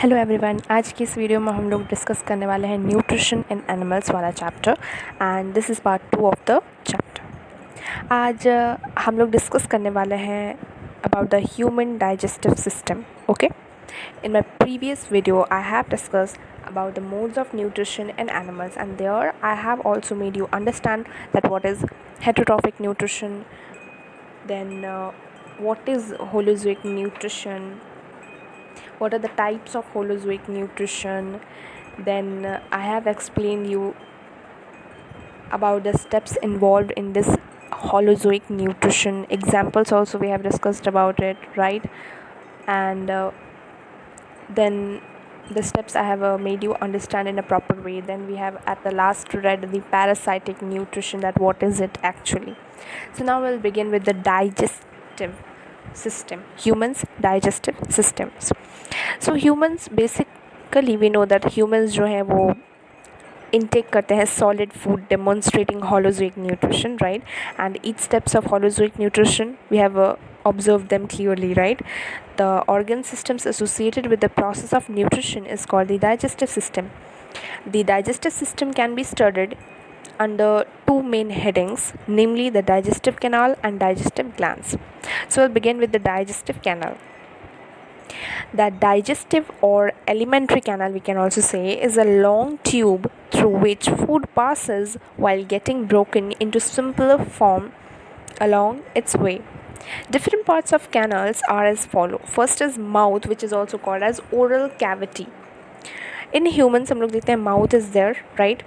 Hello everyone, आज की इस वीडियो में हम लोग डिस्कस करने वाले हैं न्यूट्रिशन इन एनिमल्स वाला chapter and this is part 2 of the chapter. आज हम लोग डिस्कस करने वाले हैं about the human digestive system. Okay, in my previous video I have discussed about the modes of nutrition in animals, and there I have also made you understand that what is heterotrophic nutrition, then what is holozoic nutrition, what are the types of holozoic nutrition. Then I have explained you about the steps involved in this holozoic nutrition. Examples also we have discussed about it, right? And then the steps I have made you understand in a proper way. Then we have at the last read the parasitic nutrition, that what is it actually. So now we'll begin with the digestive system, humans digestive systems. So humans, basically we know that humans जो है वो intake करते हैं solid food, demonstrating holozoic nutrition, right? And each steps of holozoic nutrition we have observed them clearly, right? The organ systems associated with the process of nutrition is called the digestive system. The digestive system can be studied under two main headings, namely the digestive canal and digestive glands. So we'll begin with the digestive canal. The digestive or alimentary canal, we can also say, is a long tube through which food passes while getting broken into simpler form along its way. Different parts of canals are as follow. First is mouth, which is also called as oral cavity. In humans हम लोग देखते हैं mouth is there, right?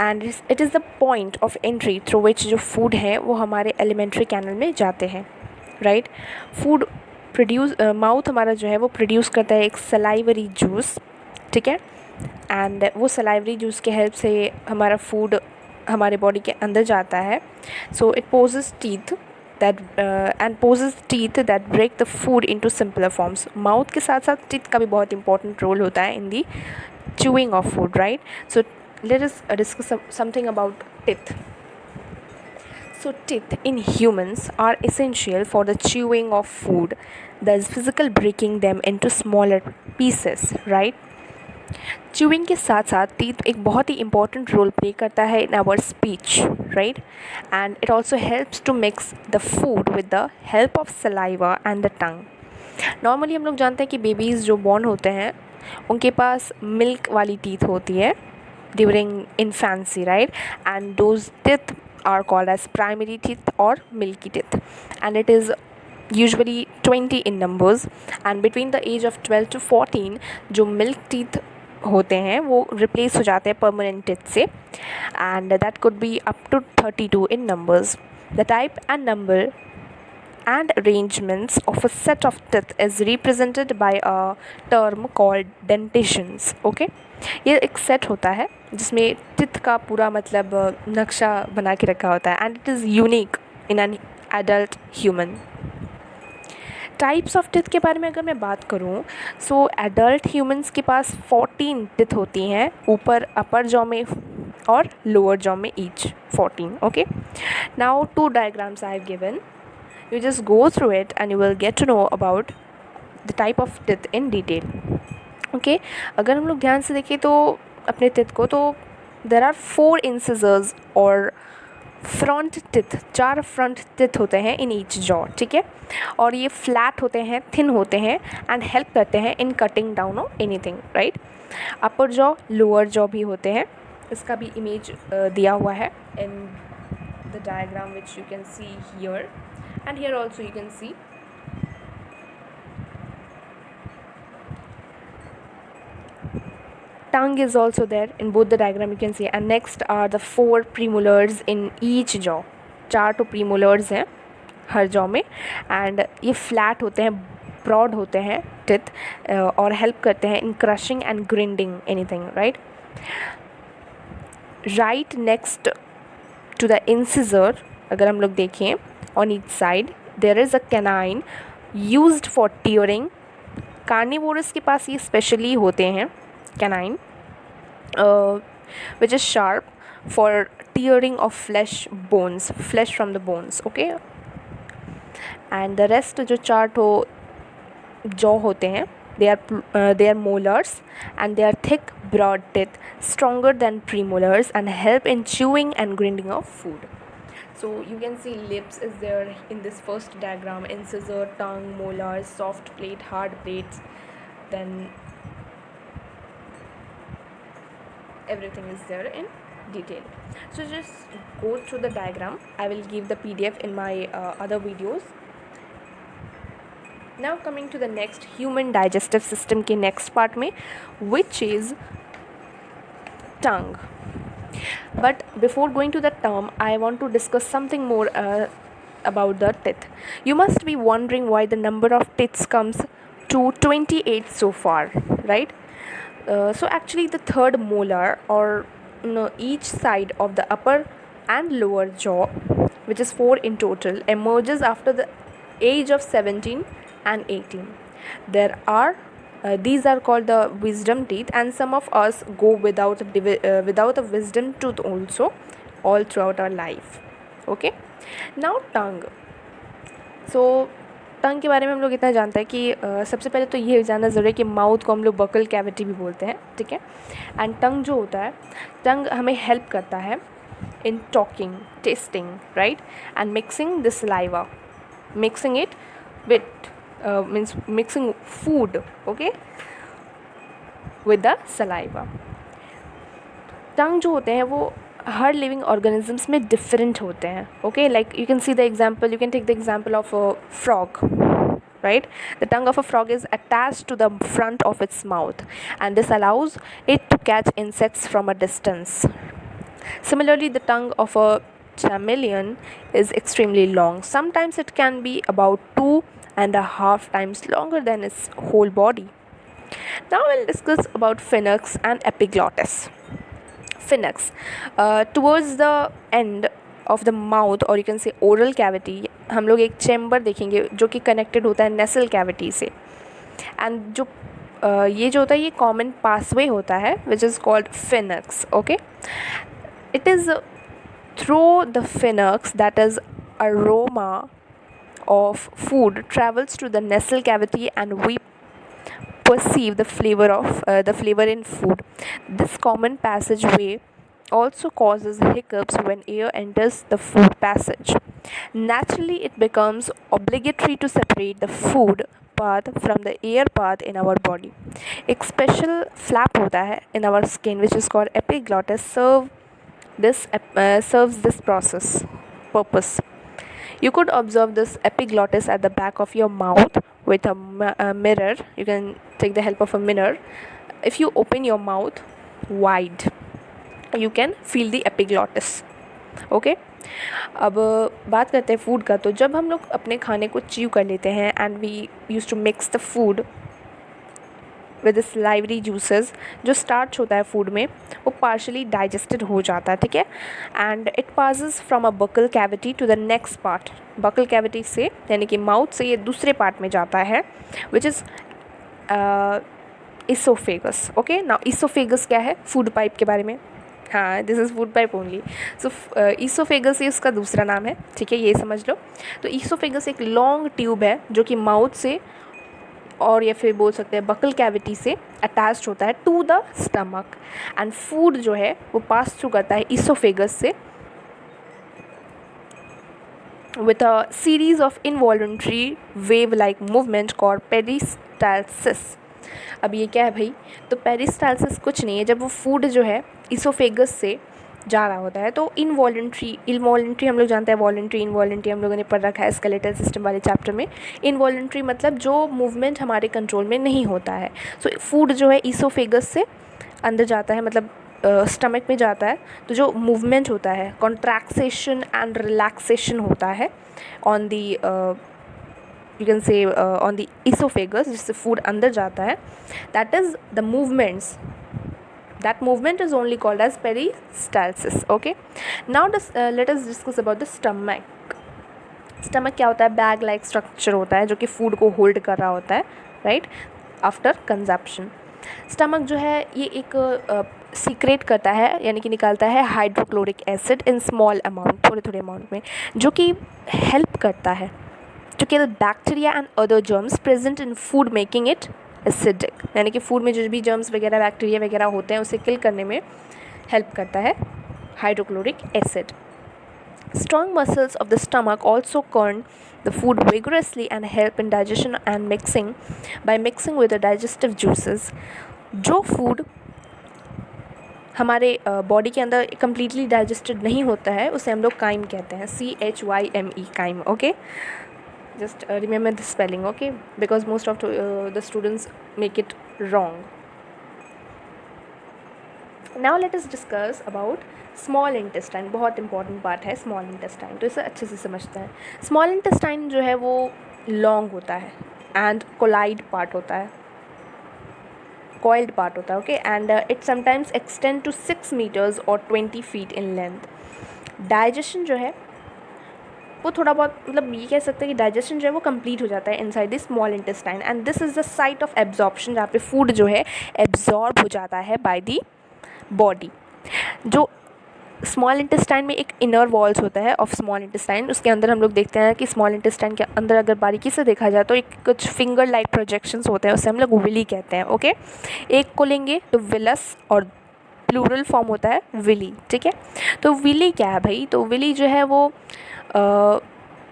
And it is the point of entry through which जो food है वो हमारे alimentary canal में जाते हैं, right? Food प्रोड्यूस माउथ हमारा जो है वो प्रोड्यूस करता है एक सलाइवरी जूस, ठीक है? एंड वो सलाइवरी जूस के हेल्प से हमारा फूड हमारे बॉडी के अंदर जाता है. So it possess teeth that break the food into simpler forms. Mouth के साथ साथ टीथ का भी बहुत इंपॉर्टेंट रोल होता है in the chewing of food, right? So let us discuss something about teeth. So teeth in humans are essential for the chewing of food, thus physical breaking them into smaller pieces, right? Chewing के साथ साथ teeth एक बहुत ही important role play करता है in our speech, right? And it also helps to mix the food with the help of saliva and the tongue. Normally हम लोग जानते हैं कि babies जो born होते हैं उनके पास milk वाली teeth होती है during infancy, right? And those teeth are called as primary teeth or milky teeth, and it is usually 20 in numbers. And between the age of 12 to 14 जो milk teeth होते हैं वो replace हो जाते हैं permanent teeth से, and that could be up to 32 in numbers. The type and number and arrangements of a set of teeth is represented by a term called dentitions. Okay, ये एक set होता है जिसमें teeth का पूरा मतलब नक्शा बना के रखा होता है, and it is unique in an adult human. Types of teeth के बारे में अगर मैं बात करूं, सो एडल्ट ह्यूमंस के पास 14 टिथ होती हैं, ऊपर अपर जॉ में और लोअर जॉ में each 14. Okay, now two diagrams I have given. You just go through it and you will get to know about the type of teeth in detail. Okay, अगर हम लोग ध्यान से देखें तो अपने teeth को, तो there are 4 incisors और front teeth, 4 front teeth होते हैं in each jaw, ठीक है? और ये flat होते हैं, thin होते हैं and help करते हैं in cutting down or anything, right? upper jaw, lower jaw भी होते हैं. इसका भी image दिया हुआ है in the diagram which you can see here. And here also you can see. Tongue is also there in both the diagram, you can see. And next are the 4 premolars in each jaw. 4 तो premolars हैं हर jaw में, and ये flat होते हैं, broad होते हैं teeth, और help करते हैं in crushing and grinding anything, right? Right next to the incisor, अगर हम लोग देखें, on each side there is a canine used for tearing. Carnivores के पास ये specially होते हैं canine, which is sharp for tearing of flesh from the bones. Okay, and the rest जो 4 jaw होते हैं They are molars, and they are thick, broad teeth, stronger than premolars, and help in chewing and grinding of food. So you can see lips is there in this first diagram, incisor, tongue, molars, soft plate, hard plates, then everything is there in detail. So just go through the diagram. I will give the PDF in my other videos. Now coming to the next, human digestive system के next part में, which is tongue. But before going to the term, I want to discuss something more about the teeth. You must be wondering why the number of teeth comes to 28 so far, right? So actually the third molar, or each side of the upper and lower jaw, which is 4 in total, emerges after the age of 17 and 18. There are these are called the wisdom teeth, and some of us go without a wisdom tooth also all throughout our life. Okay, now tongue. So टंग के बारे में हम लोग इतना जानते हैं कि सबसे पहले तो ये जानना ज़रूरी है कि माउथ को हम लोग बकल कैविटी भी बोलते हैं, ठीक है. एंड टंग जो होता है, टंग हमें हेल्प करता है in talking, tasting, right, and mixing the saliva, mixing it with means mixing food, okay, with the saliva. Tongue जो होते हैं वो हर लिविंग ऑर्गेनिजम्स में डिफरेंट होते हैं. Okay, like you can see the example, you can take the example of a frog, right? The tongue of a frog is attached to the front of its mouth, and this allows it to catch insects from a distance. Similarly, the tongue of a chameleon is extremely long. Sometimes it can be about 2.5 times longer than its whole body. Now we'll discuss about pharynx and epiglottis. Pharynx, towards the end of the mouth, or you can say oral cavity, हम लोग एक chamber देखेंगे जो कि connected होता है nasal cavity से. And जो ये जो होता है, ये कॉमन पासवे होता है which is called pharynx. Okay, it is through the pharynx that is aroma of food travels to the nasal cavity, and we perceive the flavor in food. This common passageway also causes hiccups when air enters the food passage. Naturally, it becomes obligatory to separate the food path from the air path in our body. एक special flap होता है in our skin which is called epiglottis, serves this purpose. You could observe this epiglottis at the back of your mouth with a mirror. You can take the help of a mirror. If you open your mouth wide, you can feel the epiglottis. Okay, अब बात करते हैं food का. तो जब हम लोग अपने खाने को च्यू कर लेते हैं, and we use to mix the food with the salivary juices, जो स्टार्च होता है फूड में वो पार्शली डाइजेस्टेड हो जाता है, ठीक है. And it passes from a buccal cavity to the next part. Buccal cavity से, यानी कि माउथ से, ये दूसरे पार्ट में जाता है which is oesophagus. Okay, now oesophagus क्या है? फूड पाइप के बारे में. हाँ, this is food pipe only. So oesophagus ये उसका दूसरा नाम है, ठीक है, ये समझ लो. तो ईसोफेगस एक लॉन्ग ट्यूब है जो कि माउथ से, और या फिर बोल सकते हैं बकल कैविटी से अटैच्ड होता है to the stomach, and food जो है वो पास थ्रू करता है ईसोफेगस से with a series of involuntary wave-like movement called peristalsis. अब ये क्या है भाई? तो पेरिस्टाल्सिस कुछ नहीं है. जब वो फूड जो है इसोफेगस से जा रहा होता है तो इनवॉलेंट्री हम लोग जानते हैं, वॉलेंट्री, इनवॉलेंट्री हम लोगों ने पढ़ रखा है स्केलेटल सिस्टम वाले चैप्टर में. इनवॉलेंट्री मतलब जो मूवमेंट हमारे कंट्रोल में नहीं होता है. सो फूड जो है इसोफेगस से अंदर जाता है, मतलब स्टमक में जाता है, तो जो मूवमेंट होता है, कॉन्ट्रैक्सेशन एंड रिलैक्सेशन होता है on the, you can say on the oesophagus, जिससे फूड अंदर जाता है, that is the movements. That movement is only called as peristalsis. Okay, now let us discuss about the stomach. Stomach क्या होता है? Bag like structure होता है जो कि फूड को होल्ड कर रहा होता है, राइट, आफ्टर कंजप्शन. स्टमक जो है ये एक सीक्रेट करता है, यानी कि निकालता है hydrochloric acid in small amount, थोड़े थोड़े अमाउंट में, जो कि हेल्प करता है to kill bacteria and other germs present in food, making it acidic, यानी कि फूड में जो भी जर्म्स वगैरह बैक्टीरिया वगैरह होते हैं उसे किल करने में हेल्प करता है hydrochloric acid. Strong muscles of the stomach also churn the food vigorously and help in digestion and mixing by mixing with the digestive juices. जो फूड हमारे बॉडी के अंदर कम्प्लीटली डाइजेस्टेड नहीं होता है उसे हम लोग काइम कहते हैं, CHYME, chyme. Okay, just remember the spelling, okay, because most of the students make it wrong. Now let us discuss about small intestine. बहुत इंपॉर्टेंट पार्ट है स्मॉल इंटेस्टाइन, तो इसे अच्छे से समझते हैं. स्मॉल इंटेस्टाइन जो है वो लॉन्ग होता है एंड कोलाइड पार्ट होता है, कॉइल्ड पार्ट होता है. Okay, and it sometimes extend to 6 metres और 20 फीट इन लेंथ. डाइजेशन जो है वो थोड़ा बहुत, मतलब ये कह सकते हैं कि डाइजेशन जो है वो कंप्लीट हो जाता है inside the small intestine, and this is the site of absorption, जहाँ पे फूड जो है एब्जॉर्ब हो जाता है बाय दी बॉडी. जो स्मॉल इंटेस्टाइन में एक इनर वॉल्स होता है ऑफ स्मॉल इंटेस्टाइन, उसके अंदर हम लोग देखते हैं कि स्मॉल इंटेस्टाइन के अंदर अगर बारीकी से देखा जाए तो एक कुछ फिंगर लाइक प्रोजेक्शंस होते हैं, उससे हम लोग विली कहते हैं. ओके, एक को लेंगे तो विलस और प्लूरल फॉर्म होता है विली. ठीक है, तो विली क्या है भाई? तो विली जो है वो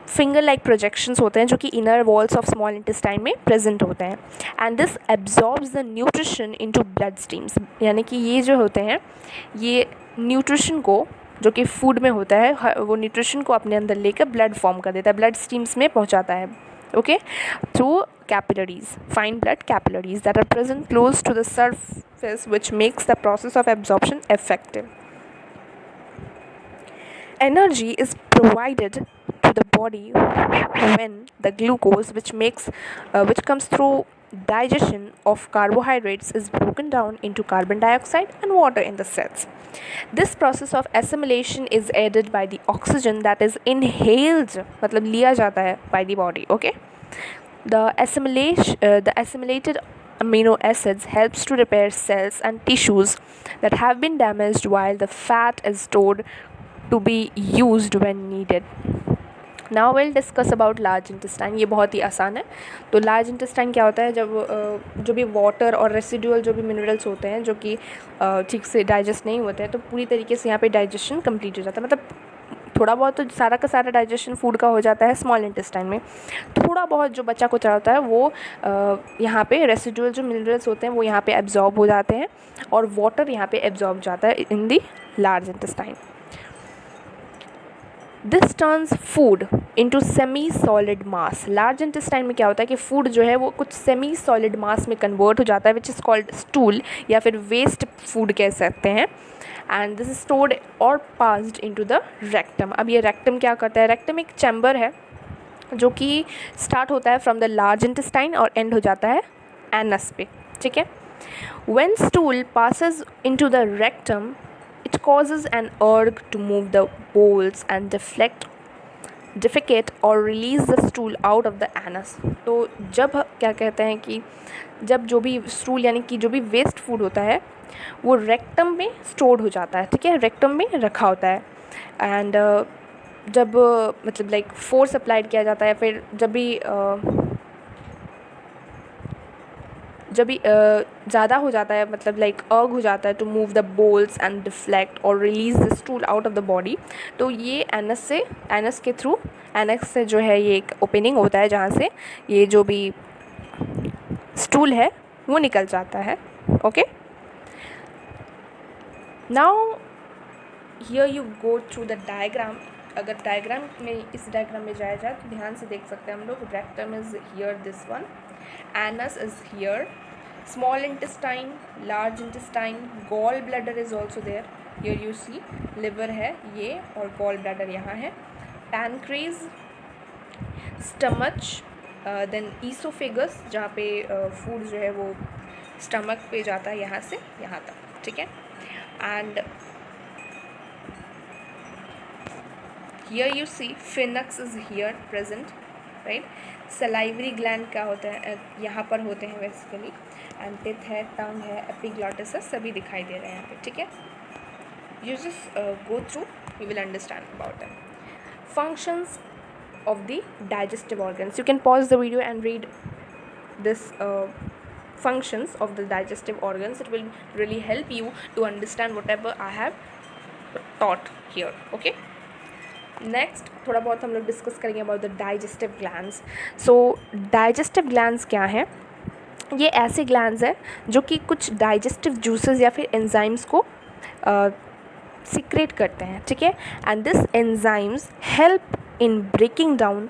फिंगर लाइक प्रोजेक्शंस होते हैं जो कि inner walls of small intestine में प्रेजेंट होते हैं, and this absorbs the nutrition into blood streams. यानी कि ये जो होते हैं ये न्यूट्रिशन को, जो कि फूड में होता है, वो न्यूट्रिशन को अपने अंदर लेकर ब्लड फॉर्म कर देता है, ब्लड स्ट्रीम्स में पहुंचाता है. Okay, through capillaries, fine blood capillaries that are present close to the surface which makes the process of absorption effective. Energy is provided to the body when the glucose which comes through digestion of carbohydrates is broken down into carbon dioxide and water in the cells. This process of assimilation is aided by the oxygen that is inhaled, मतलब लिया जाता है by the body. Okay, the assimilated amino acids helps to repair cells and tissues that have been damaged, while the fat is stored to be used when needed. Now we'll discuss about large intestine. ये बहुत ही आसान है. तो large intestine क्या होता है? जब जो भी वाटर और रेसिडुअल जो भी मिनरल्स होते हैं जो कि ठीक से डाइजेस्ट नहीं होते हैं, तो पूरी तरीके से यहाँ पे डाइजेशन कंप्लीट हो जाता है. मतलब थोड़ा बहुत तो सारा का सारा डाइजेशन फूड का हो जाता है स्मॉल इंटेस्टाइन में. थोड़ा बहुत जो बचा कुचा होता है वो यहाँ पे रेसिडुअल जो मिनरल्स होते हैं वो यहाँ पे एब्जॉर्ब हो जाते हैं, और वाटर यहाँ पे एब्जॉर्ब जाता है in the large intestine. This turns food into semi solid mass. Large intestine में क्या होता है कि फूड जो है वो कुछ सेमी सॉलिड मास में कन्वर्ट हो जाता है, विच इज़ कॉल्ड स्टूल, या फिर वेस्ट फूड कह सकते हैं. एंड दिस इज स्टोर्ड और पास्ड इनटू द रेक्टम. अब ये रेक्टम क्या करता है? रेक्टम एक चैम्बर है जो कि स्टार्ट होता है फ्रॉम द लार्ज इंटेस्टाइन और एंड हो जाता है एनस पे. ठीक है, when stool passes into the rectum it causes an urge to move the bowels and defecate or release the stool out of the anus. तो जब क्या कहते हैं कि जब जो भी स्टूल यानी कि जो भी वेस्ट फूड होता है वो रेक्टम में स्टोर्ड हो जाता है. ठीक है, रेक्टम में रखा होता है, एंड जब मतलब लाइक फोर्स अप्लाइड किया जाता है, फिर जब भी ज़्यादा हो जाता है, मतलब लाइक अर्ग हो जाता है to move the bolus and deflect और release the stool out of the body, तो ये एनस के थ्रू, एनस से जो है ये एक ओपनिंग होता है जहाँ से ये जो भी स्टूल है वो निकल जाता है. Okay, now here you go through the diagram. अगर डायग्राम में, इस डायग्राम में जाया जाए तो ध्यान से देख सकते हैं हम लोग. Rectum is here, this one. Anus is here, small intestine, large intestine, gall bladder is also there. Here you see liver है ये, और gall bladder यहाँ है. Pancreas, stomach, then esophagus जहाँ पे food जो है वो stomach पे जाता है यहाँ से यहाँ तक. ठीक है, and here you see pharynx is here present, right. Salivary gland क्या होता है? यहाँ पर होते हैं बेसिकली, एंड टिथ है, टंग है, एपिग्लॉटिस है, सभी दिखाई दे रहे हैं यहाँ पे. ठीक है, you just go through, you will understand about them. Functions of the digestive organs. You can pause the video and read this functions of the digestive organs. It will really help you to understand whatever I have taught here. Okay, next थोड़ा बहुत हम लोग discuss करेंगे about the digestive glands. So digestive glands क्या हैं? ये ऐसे glands हैं जो कि कुछ डाइजेस्टिव जूसेस या फिर एंजाइम्स को सिक्रेट करते हैं, ठीक है. And this enzymes help in breaking down,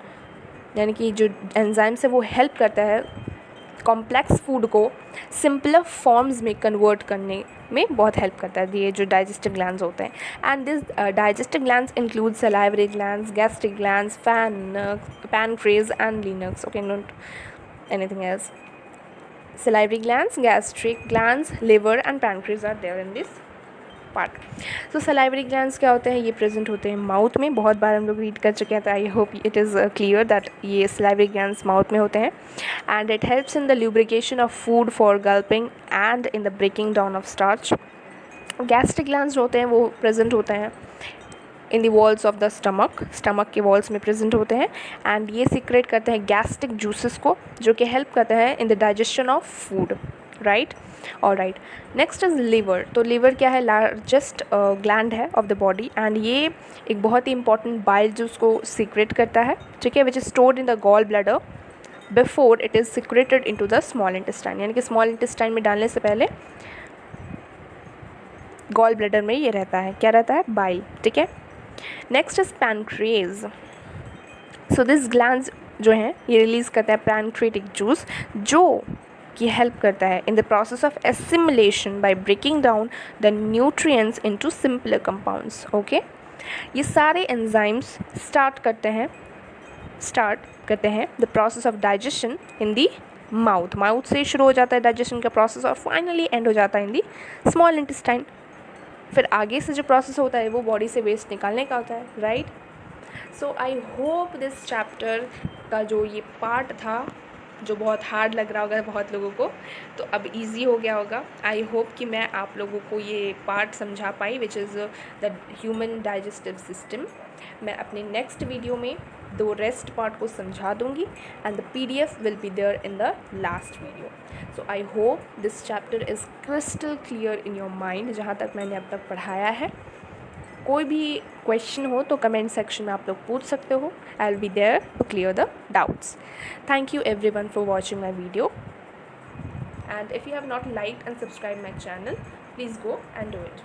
यानी कि जो एंजाइम्स है वो हेल्प करता है कॉम्प्लेक्स फूड को सिंपलर फॉर्म्स में कन्वर्ट करने में बहुत हेल्प करता है ये जो डाइजेस्टिव ग्लैंड्स होते हैं. And this digestive glands include salivary glands, gastric glands, pancreas and lynx. Okay, not anything else. Salivary glands, gastric glands, liver and pancreas are there in this part. So salivary glands क्या होते हैं? ये present होते हैं mouth में. बहुत बार हम लोग रीड कर चुके हैं, तो I hope it is clear that ये salivary glands माउथ में होते हैं. And it helps in the lubrication of food for gulping and in the breaking down of starch. Gastric glands होते हैं वो प्रेजेंट होते हैं in the walls of the stomach के वॉल्स में प्रेजेंट होते हैं. एंड ये सिक्रेट करते हैं गैस्ट्रिक जूसेस को, जो कि हेल्प करते हैं in the digestion of food, right. और राइट, नेक्स्ट इज़ लिवर. तो लिवर क्या है? लार्जेस्ट ग्लैंड है ऑफ द बॉडी, एंड ये एक बहुत ही इंपॉर्टेंट बाइल जूस को सिक्रेट करता है, ठीक है, which is stored in the gall bladder before it is secreted into the small intestine. यानी कि स्मॉल इंटेस्टाइन में डालने से पहले गॉल ब्लैडर में ये रहता है, क्या रहता है? बाइल, ठीक है. Next is pancreas. So this glands जो हैं ये रिलीज़ करता है पैनक्रेटिक जूस, जो कि हेल्प करता है in the process of assimilation by breaking down the nutrients into simpler compounds. Okay, ये सारे एंजाइम्स स्टार्ट करते हैं the process of digestion in the mouth से शुरू हो जाता है डाइजेशन का प्रोसेस और फाइनली एंड हो जाता है इन दी स्मॉल इंटेस्टाइन. फिर आगे से जो प्रोसेस होता है वो बॉडी से वेस्ट निकालने का होता है, right. So I hope this chapter का जो ये पार्ट था, जो बहुत हार्ड लग रहा होगा बहुत लोगों को, तो अब इजी हो गया होगा. आई होप कि मैं आप लोगों को ये पार्ट समझा पाई, which is the human digestive system. मैं अपने नेक्स्ट वीडियो में 2 रेस्ट पार्ट को समझा दूंगी, and the PDF will be there in the last video. So I hope this chapter is crystal clear in your mind, जहाँ तक मैंने अब तक पढ़ाया है. कोई भी क्वेश्चन हो तो कमेंट सेक्शन में आप लोग पूछ सकते हो. I will be there to clear the doubts. Thank you everyone for watching my video, and if you have not liked and subscribe my channel, please go and do it.